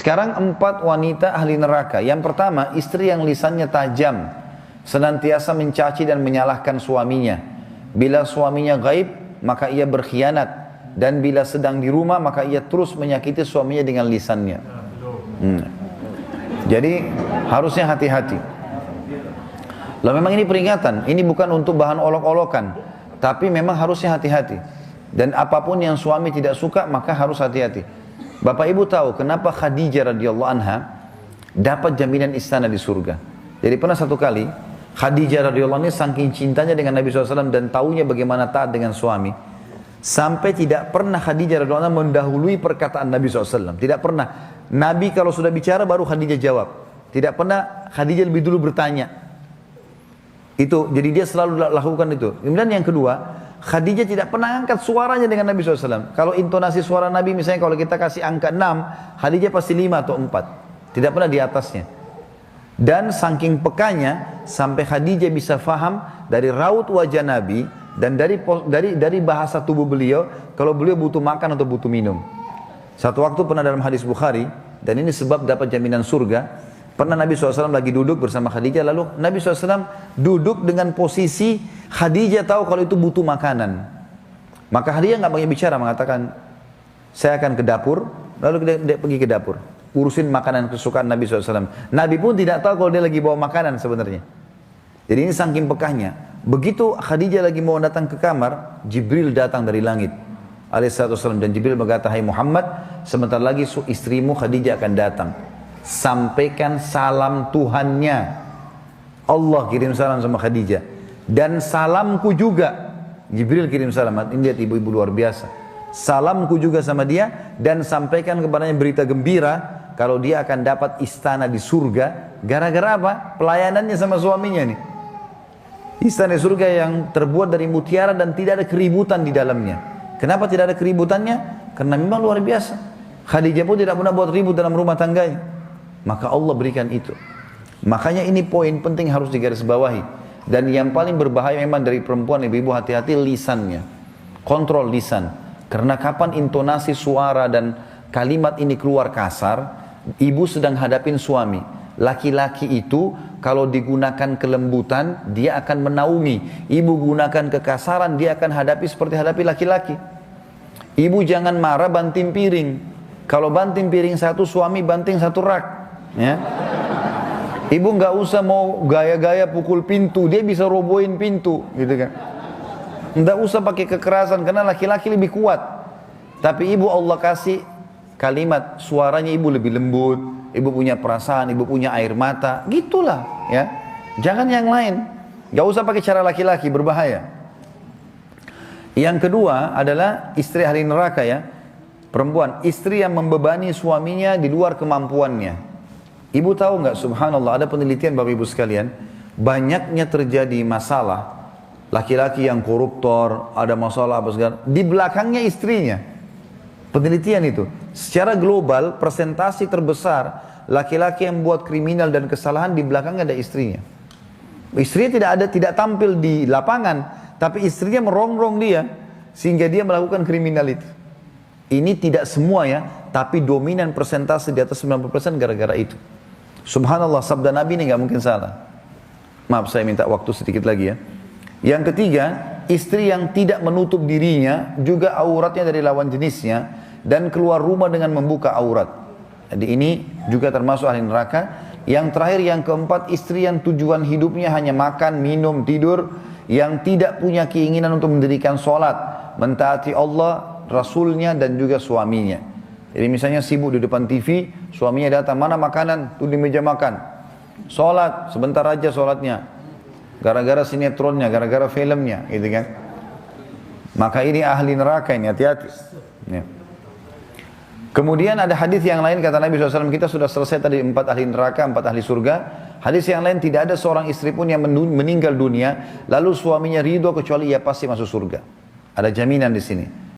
Sekarang 4 wanita ahli neraka. Yang pertama, istri yang lisannya tajam, senantiasa mencaci dan menyalahkan suaminya. Bila suaminya gaib, maka ia berkhianat. Dan bila sedang di rumah, maka ia terus menyakiti suaminya dengan lisannya. Jadi harusnya hati-hati. Lalu memang ini peringatan, ini bukan untuk bahan olok-olokan, tapi memang harusnya hati-hati. Dan apapun yang suami tidak suka, maka harus hati-hati. Bapak Ibu tahu kenapa Khadijah radhiyallahu anha dapat jaminan istana di surga. Jadi pernah satu kali Khadijah radhiyallahu anha saking cintanya dengan Nabi SAW dan taunya bagaimana taat dengan suami, sampai tidak pernah Khadijah radhiyallahu anha mendahului perkataan Nabi SAW. Tidak pernah. Nabi kalau sudah bicara baru Khadijah jawab. Tidak pernah Khadijah lebih dulu bertanya. Itu, jadi dia selalu lakukan itu. Kemudian yang kedua, Khadijah tidak pernah angkat suaranya dengan Nabi SAW. Kalau intonasi suara Nabi misalnya kalau kita kasih angka 6, Khadijah pasti 5 atau 4. Tidak pernah di atasnya. Dan saking pekanya sampai Khadijah bisa faham dari raut wajah Nabi dan dari bahasa tubuh beliau kalau beliau butuh makan atau butuh minum. Satu waktu pernah dalam hadis Bukhari, dan ini sebab dapat jaminan surga. Pernah Nabi SAW lagi duduk bersama Khadijah, lalu Nabi SAW duduk dengan posisi Khadijah tahu kalau itu butuh makanan. Maka Khadijah nggak banyak bicara, mengatakan, saya akan ke dapur, lalu dia pergi ke dapur, urusin makanan kesukaan Nabi SAW. Nabi pun tidak tahu kalau dia lagi bawa makanan sebenarnya. Jadi ini saking pekahnya. Begitu Khadijah lagi mau datang ke kamar, Jibril datang dari langit alaihissalam, dan Jibril berkata, hai Muhammad, sebentar lagi istrimu Khadijah akan datang. Sampaikan salam Tuhannya. Allah kirim salam sama Khadijah. Dan salamku juga. Jibril kirim salam. Ini lihat ibu-ibu luar biasa. Salamku juga sama dia. Dan sampaikan kepadanya berita gembira. Kalau dia akan dapat istana di surga. Gara-gara apa? Pelayanannya sama suaminya nih. Istana surga yang terbuat dari mutiara dan tidak ada keributan di dalamnya. Kenapa tidak ada keributannya? Karena memang luar biasa. Khadijah pun tidak pernah buat ribut dalam rumah tangganya. Maka Allah berikan itu. Makanya ini poin penting harus digarisbawahi. Dan yang paling berbahaya memang dari perempuan, ibu-ibu hati-hati lisannya. Kontrol lisan. Karena kapan intonasi suara dan kalimat ini keluar kasar, ibu sedang hadapin suami. Laki-laki itu kalau digunakan kelembutan, dia akan menaungi. Ibu gunakan kekasaran, dia akan hadapi seperti hadapi laki-laki. Ibu jangan marah banting piring. Kalau banting piring satu, suami banting satu rak. Ya. Ibu nggak usah mau gaya-gaya pukul pintu, dia bisa robohin pintu, gitu kan. Nggak usah pakai kekerasan karena laki-laki lebih kuat. Tapi ibu Allah kasih kalimat, suaranya ibu lebih lembut, ibu punya perasaan, ibu punya air mata, gitulah, ya. Jangan yang lain. Nggak usah pakai cara laki-laki, berbahaya. Yang kedua adalah istri ahli neraka, ya. Perempuan, istri yang membebani suaminya di luar kemampuannya. Ibu tahu nggak, subhanallah, ada penelitian Bapak Ibu sekalian, banyaknya terjadi masalah, laki-laki yang koruptor, ada masalah apa segala, di belakangnya istrinya. Penelitian itu, secara global, persentasi terbesar, laki-laki yang buat kriminal dan kesalahan di belakangnya ada istrinya. Istrinya tidak tampil di lapangan, tapi istrinya merongrong dia, sehingga dia melakukan kriminal itu. Ini tidak semua ya, tapi dominan persentase di atas 90% gara-gara itu. Subhanallah, sabda Nabi ini nggak mungkin salah. Maaf, saya minta waktu sedikit lagi ya. Yang ketiga, istri yang tidak menutup dirinya, juga auratnya dari lawan jenisnya, dan keluar rumah dengan membuka aurat. Jadi ini juga termasuk ahli neraka. Yang terakhir, yang keempat, istri yang tujuan hidupnya hanya makan, minum, tidur, yang tidak punya keinginan untuk mendirikan sholat, mentaati Allah, Rasulnya, dan juga suaminya. Jadi misalnya sibuk di depan TV, suaminya datang, mana makanan? Tuh di meja makan. Sholat, sebentar aja sholatnya. Gara-gara sinetronnya, gara-gara filmnya, gitu kan. Maka ini ahli neraka ini, hati-hati. Ya. Kemudian ada hadis yang lain, kata Nabi SAW, kita sudah selesai tadi 4 ahli neraka, 4 ahli surga. Hadis yang lain, tidak ada seorang istri pun yang meninggal dunia, lalu suaminya ridho kecuali ia pasti masuk surga. Ada jaminan di sini.